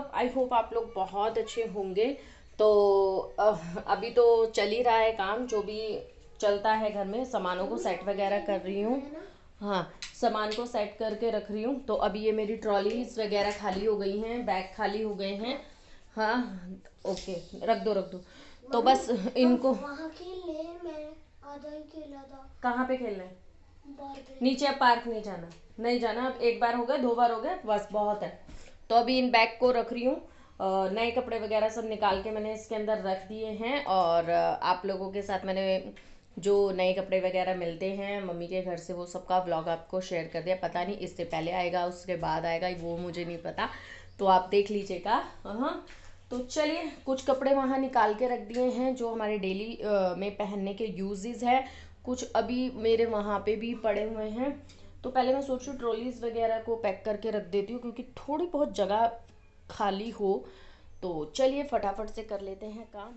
सब। I hope आप लोग बहुत अच्छे होंगे। तो अभी तो चल ही रहा है काम, जो भी चलता है घर में। सामानों को सेट वगैरह कर रही हूँ। हाँ, सामान को सेट करके रख रही हूँ। तो अभी ये मेरी ट्रॉलीज वगैरह खाली हो गई हैं, बैग खाली हो गए हैं। हाँ, ओके, रख दो रख दो। तो बस इनको वहाँ खेलने मैं आधा ही खेला था। कहाँ पे खेलना है? बाहर नीचे, अब पार्क नहीं जाना, नहीं जाना। अब एक बार हो गया, दो बार हो गया, बस बहुत है। तो अभी इन बैग को रख रही हूँ। नए कपड़े वगैरह सब निकाल के मैंने इसके अंदर रख दिए हैं। और आप लोगों के साथ मैंने जो नए कपड़े वगैरह मिलते हैं मम्मी के घर से, वो सबका व्लॉग आपको शेयर कर दिया। पता नहीं इससे पहले आएगा उसके बाद आएगा, वो मुझे नहीं पता, तो आप देख लीजिएगा। हाँ, तो चलिए, कुछ कपड़े वहाँ निकाल के रख दिए हैं जो हमारे डेली में पहनने के यूजेस है। कुछ अभी मेरे वहाँ पे भी पड़े हुए हैं। तो पहले मैं सोच रही हूँ ट्रॉलीज वगैरह को पैक करके रख देती हूँ, क्योंकि थोड़ी बहुत जगह खाली हो। तो चलिए फटाफट से कर लेते हैं काम।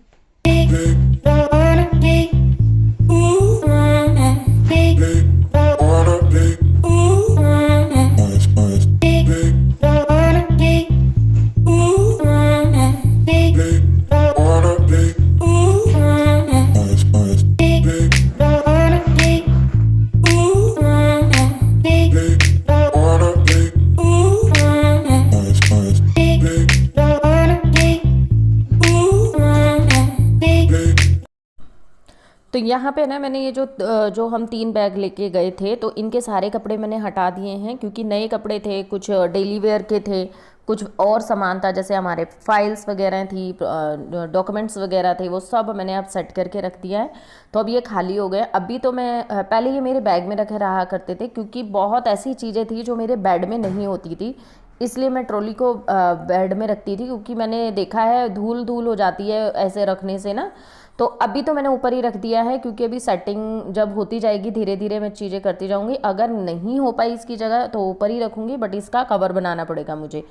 तो यहाँ पे ना मैंने ये जो हम 3 बैग लेके गए थे, तो इनके सारे कपड़े मैंने हटा दिए हैं, क्योंकि नए कपड़े थे, कुछ डेली वेयर के थे, कुछ और सामान था, जैसे हमारे फाइल्स वगैरह थी, डॉक्यूमेंट्स वगैरह थे, वो सब मैंने अब सेट करके रख दिया है। तो अब ये खाली हो गए। अभी तो मैं पहले ये मेरे बैग में रखे रहा करते थे, क्योंकि बहुत ऐसी चीज़ें थी जो मेरे बेड में नहीं होती थी, इसलिए मैं ट्रॉली को बेड में रखती थी, क्योंकि मैंने देखा है धूल धूल हो जाती है ऐसे रखने से ना। तो अभी तो मैंने ऊपर ही रख दिया है, क्योंकि अभी सेटिंग जब होती जाएगी धीरे धीरे मैं चीज़ें करती जाऊंगी। अगर नहीं हो पाई इसकी जगह तो ऊपर ही रखूंगी, बट इसका कवर बनाना पड़ेगा मुझे,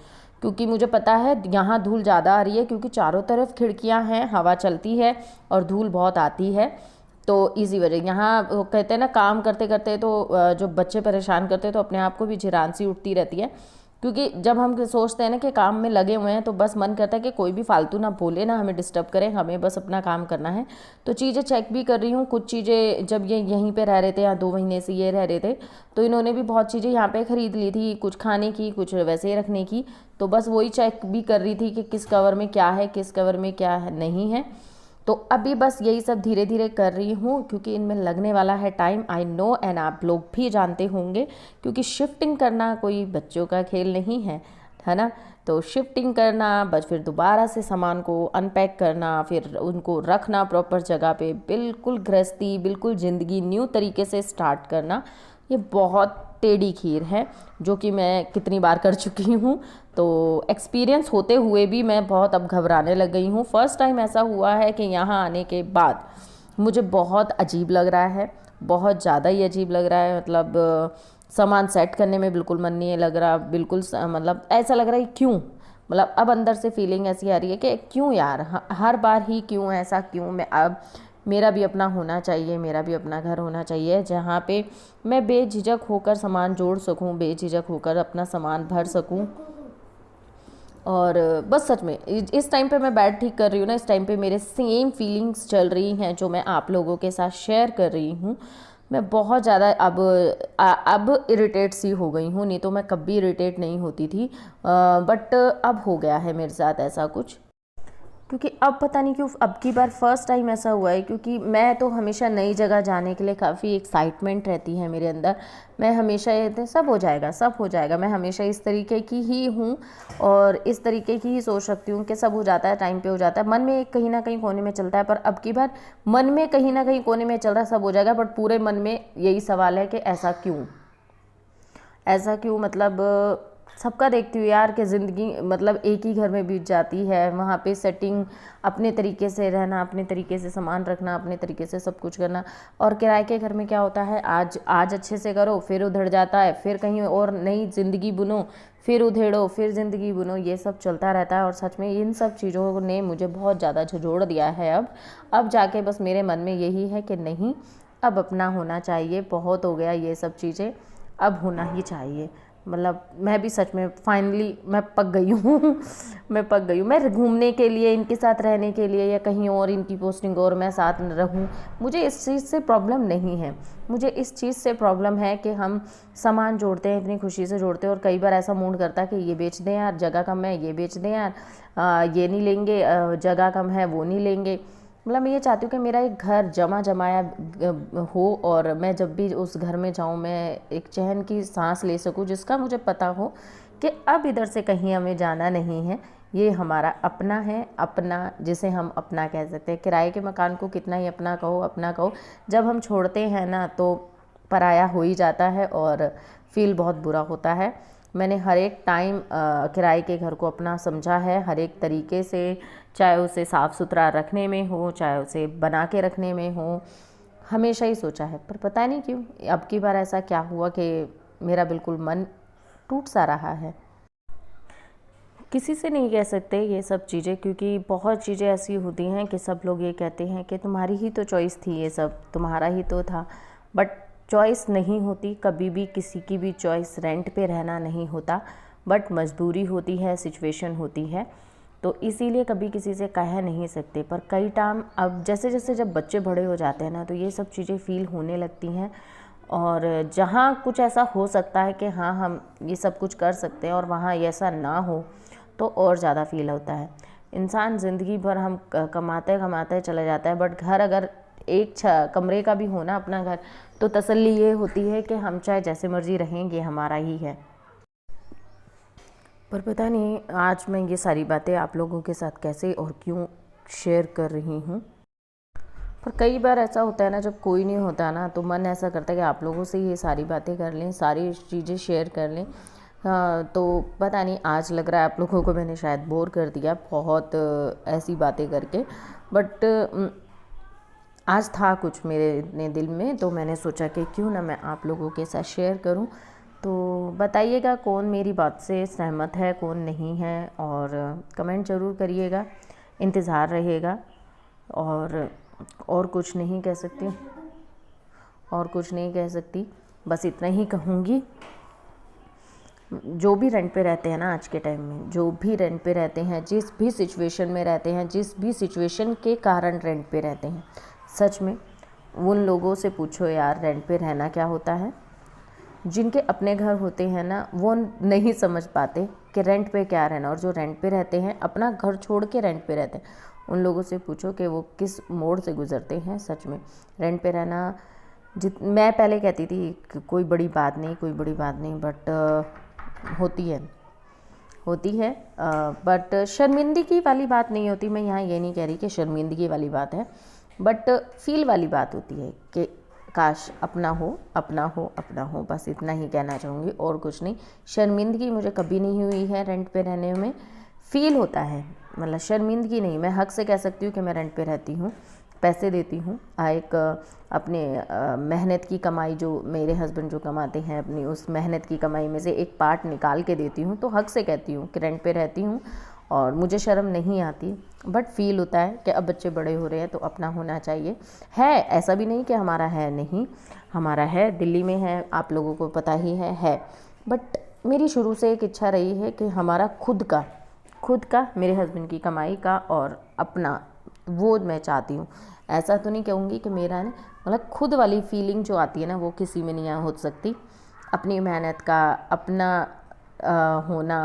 क्योंकि मुझे पता है यहाँ धूल ज़्यादा आ रही है, क्योंकि चारों तरफ खिड़कियाँ हैं, हवा चलती है और धूल बहुत आती है। तो इसी वजह यहाँ वो कहते हैं ना, काम करते करते तो जो बच्चे परेशान करते हैं, तो अपने आप को भी झिरान सी उठती रहती है। क्योंकि जब हम सोचते हैं ना कि काम में लगे हुए हैं, तो बस मन करता है कि कोई भी फालतू ना बोले, ना हमें डिस्टर्ब करें, हमें बस अपना काम करना है। तो चीज़ें चेक भी कर रही हूँ। कुछ चीज़ें जब ये यहीं पे रह रहे थे, या 2 महीने से ये रह रहे थे, तो इन्होंने भी बहुत चीज़ें यहाँ पे ख़रीद ली थी, कुछ खाने की, कुछ वैसे ही रखने की। तो बस वही चेक भी कर रही थी कि किस कवर में क्या है, किस कवर में क्या है नहीं है। तो अभी बस यही सब धीरे धीरे कर रही हूँ, क्योंकि इनमें लगने वाला है टाइम, आई नो, एंड आप लोग भी जानते होंगे, क्योंकि शिफ्टिंग करना कोई बच्चों का खेल नहीं है ना। तो शिफ्टिंग करना, बस फिर दोबारा से सामान को अनपैक करना, फिर उनको रखना प्रॉपर जगह पे, बिल्कुल गृहस्थी, बिल्कुल ज़िंदगी न्यू तरीके से स्टार्ट करना, ये बहुत टेढ़ी खीर है, जो कि मैं कितनी बार कर चुकी हूँ। तो एक्सपीरियंस होते हुए भी मैं बहुत अब घबराने लग गई हूँ। फर्स्ट टाइम ऐसा हुआ है कि यहाँ आने के बाद मुझे बहुत अजीब लग रहा है, बहुत ज़्यादा ही अजीब लग रहा है। मतलब सामान सेट करने में बिल्कुल मन नहीं लग रहा, बिल्कुल मतलब ऐसा लग रहा है क्यों, मतलब अब अंदर से फीलिंग ऐसी आ रही है कि क्यों यार, हर बार ही क्यों ऐसा, क्यों। मैं अब मेरा भी अपना होना चाहिए, मेरा भी अपना घर होना चाहिए, जहाँ पे मैं बेझिझक होकर सामान जोड़ सकूँ, बेझिझक होकर अपना सामान भर सकूँ। और बस सच में इस टाइम पे मैं बैड ठीक कर रही हूँ ना, इस टाइम पे मेरे सेम फीलिंग्स चल रही हैं जो मैं आप लोगों के साथ शेयर कर रही हूँ। मैं बहुत ज़्यादा अब इरिटेट सी हो गई हूँ, नहीं तो मैं कभी इरिटेट नहीं होती थी, बट अब हो गया है मेरे साथ ऐसा कुछ। क्योंकि अब पता नहीं क्यों अब की बार फर्स्ट टाइम ऐसा हुआ है, क्योंकि मैं तो हमेशा नई जगह जाने के लिए काफ़ी एक्साइटमेंट रहती है मेरे अंदर। मैं हमेशा ये सब हो जाएगा, सब हो जाएगा, मैं हमेशा इस तरीके की ही हूँ, और इस तरीके की ही सोच रखती हूँ कि सब हो जाता है, टाइम पे हो जाता है। मन में एक कहीं ना कहीं कोने में चलता है, पर अब की बार मन में कहीं ना कहीं कोने में चल रहा है सब हो जाएगा, बट पूरे मन में यही सवाल है कि ऐसा क्यों, ऐसा क्यों। मतलब सबका देखती हूँ यार कि ज़िंदगी मतलब एक ही घर में बीत जाती है, वहाँ पे सेटिंग, अपने तरीके से रहना, अपने तरीके से सामान रखना, अपने तरीके से सब कुछ करना। और किराए के घर में क्या होता है, आज आज अच्छे से करो, फिर उधड़ जाता है, फिर कहीं और नई ज़िंदगी बुनो, फिर उधेड़ो, फिर ज़िंदगी बुनो, ये सब चलता रहता है। और सच में इन सब चीज़ों ने मुझे बहुत ज़्यादा झंझोड़ दिया है। अब जाके बस मेरे मन में यही है कि नहीं, अब अपना होना चाहिए, बहुत हो गया ये सब चीज़ें, अब होना ही चाहिए। मतलब मैं भी सच में फाइनली मैं पक गई हूँ मैं पक गई हूँ। मैं घूमने के लिए, इनके साथ रहने के लिए या कहीं और इनकी पोस्टिंग और मैं साथ रहूँ, मुझे इस चीज़ से प्रॉब्लम नहीं है। मुझे इस चीज़ से प्रॉब्लम है कि हम सामान जोड़ते हैं, इतनी खुशी से जोड़ते हैं और कई बार ऐसा मूड करता है कि ये बेच दें यार, जगह कम है, ये बेच दें यार, ये नहीं लेंगे, जगह कम है वो नहीं लेंगे। मतलब मैं ये चाहती हूँ कि मेरा एक घर जमा जमाया हो और मैं जब भी उस घर में जाऊँ मैं एक चैन की सांस ले सकूँ, जिसका मुझे पता हो कि अब इधर से कहीं हमें जाना नहीं है, ये हमारा अपना है, अपना जिसे हम अपना कह सकते हैं। किराए के मकान को कितना ही अपना कहो, जब हम छोड़ते हैं ना तो पराया हो ही जाता है और फील बहुत बुरा होता है। मैंने हर एक टाइम किराए के घर को अपना समझा है, हर एक तरीके से, चाहे उसे साफ़ सुथरा रखने में हो, चाहे उसे बना के रखने में हो, हमेशा ही सोचा है। पर पता नहीं क्यों अब की बार ऐसा क्या हुआ कि मेरा बिल्कुल मन टूट सा रहा है। किसी से नहीं कह सकते ये सब चीज़ें, क्योंकि बहुत चीज़ें ऐसी होती हैं कि सब लोग ये कहते हैं कि तुम्हारी ही तो चॉइस थी, ये सब तुम्हारा ही तो था। बट चॉइस नहीं होती कभी भी, किसी की भी चॉइस रेंट पे रहना नहीं होता, बट मजबूरी होती है, सिचुएशन होती है, तो इसीलिए कभी किसी से कह नहीं सकते। पर कई टाइम अब जैसे जैसे जब बच्चे बड़े हो जाते हैं ना तो ये सब चीज़ें फ़ील होने लगती हैं, और जहाँ कुछ ऐसा हो सकता है कि हाँ हम ये सब कुछ कर सकते हैं और वहाँ ऐसा ना हो तो और ज़्यादा फ़ील होता है। इंसान ज़िंदगी भर हम कमाते चला जाता है, बट घर अगर एक कमरे का भी हो ना अपना घर, तो तसल्ली ये होती है कि हम चाहे जैसे मर्ज़ी रहेंगे, हमारा ही है। पर पता नहीं आज मैं ये सारी बातें आप लोगों के साथ कैसे और क्यों शेयर कर रही हूँ। पर कई बार ऐसा होता है ना, जब कोई नहीं होता ना तो मन ऐसा करता है कि आप लोगों से ये सारी बातें कर लें, सारी चीज़ें शेयर कर लें। तो पता नहीं आज लग रहा है आप लोगों को मैंने शायद बोर कर दिया बहुत ऐसी बातें करके, बट आज था कुछ मेरे दिल में, तो मैंने सोचा कि क्यों ना मैं आप लोगों के साथ शेयर करूं। तो बताइएगा कौन मेरी बात से सहमत है, कौन नहीं है, और कमेंट ज़रूर करिएगा, इंतज़ार रहेगा। और कुछ नहीं कह सकती, बस इतना ही कहूँगी। जो भी रेंट पे रहते हैं ना आज के टाइम में, जो भी रेंट पे रहते हैं, जिस भी सिचुएशन में रहते हैं, जिस भी सिचुएशन के कारण रेंट पे रहते हैं, सच में उन लोगों से पूछो यार रेंट पे रहना क्या होता है। जिनके अपने घर होते हैं ना वो नहीं समझ पाते कि रेंट पे क्या रहना, और जो रेंट पे रहते हैं, अपना घर छोड़ के रेंट पे रहते हैं, उन लोगों से पूछो कि वो किस मोड़ से गुजरते हैं। सच में रेंट पे रहना मैं पहले कहती थी कि कोई बड़ी बात नहीं, बट होती है, बट शर्मिंदगी वाली बात नहीं होती। मैं यहाँ ये नहीं कह रही कि शर्मिंदगी वाली बात है, बट फील वाली बात होती है कि काश अपना हो, बस इतना ही कहना चाहूँगी और कुछ नहीं। शर्मिंदगी मुझे कभी नहीं हुई है रेंट पे रहने में, फ़ील होता है, मतलब शर्मिंदगी नहीं। मैं हक से कह सकती हूँ कि मैं रेंट पे रहती हूँ, पैसे देती हूँ, एक अपने मेहनत की कमाई, जो मेरे हस्बैंड जो कमाते हैं अपनी उस मेहनत की कमाई में से एक पार्ट निकाल के देती हूँ, तो हक से कहती हूँ कि रेंट पे रहती हूँ और मुझे शर्म नहीं आती। बट फील होता है कि अब बच्चे बड़े हो रहे हैं तो अपना होना चाहिए। है ऐसा भी नहीं कि हमारा है नहीं, हमारा है, दिल्ली में है, आप लोगों को पता ही है। बट मेरी शुरू से एक इच्छा रही है कि हमारा खुद का मेरे हस्बैंड की कमाई का और अपना, वो मैं चाहती हूँ। ऐसा तो नहीं कहूँगी कि मेरा नहीं, मतलब खुद वाली फीलिंग जो आती है ना वो किसी में नहीं हो सकती। अपनी मेहनत का अपना होना,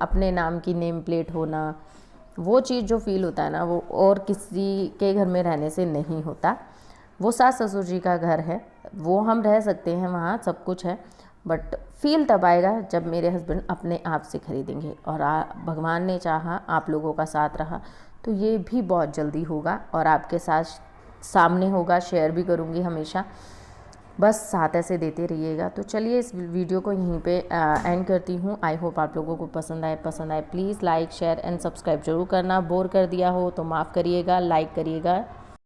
अपने नाम की नेम प्लेट होना, वो चीज़ जो फील होता है ना वो और किसी के घर में रहने से नहीं होता। वो सास ससुर जी का घर है, वो हम रह सकते हैं, वहाँ सब कुछ है, बट फील तब आएगा जब मेरे हस्बैंड अपने आप से खरीदेंगे। और भगवान ने चाहा, आप लोगों का साथ रहा तो ये भी बहुत जल्दी होगा और आपके साथ सामने होगा, शेयर भी करूँगी हमेशा। बस साथ ऐसे देते रहिएगा। तो चलिए इस वीडियो को यहीं पे एंड करती हूँ। आई होप आप लोगों को पसंद आए। Please like share and subscribe जरूर करना। बोर कर दिया हो तो माफ़ करिएगा, लाइक करिएगा,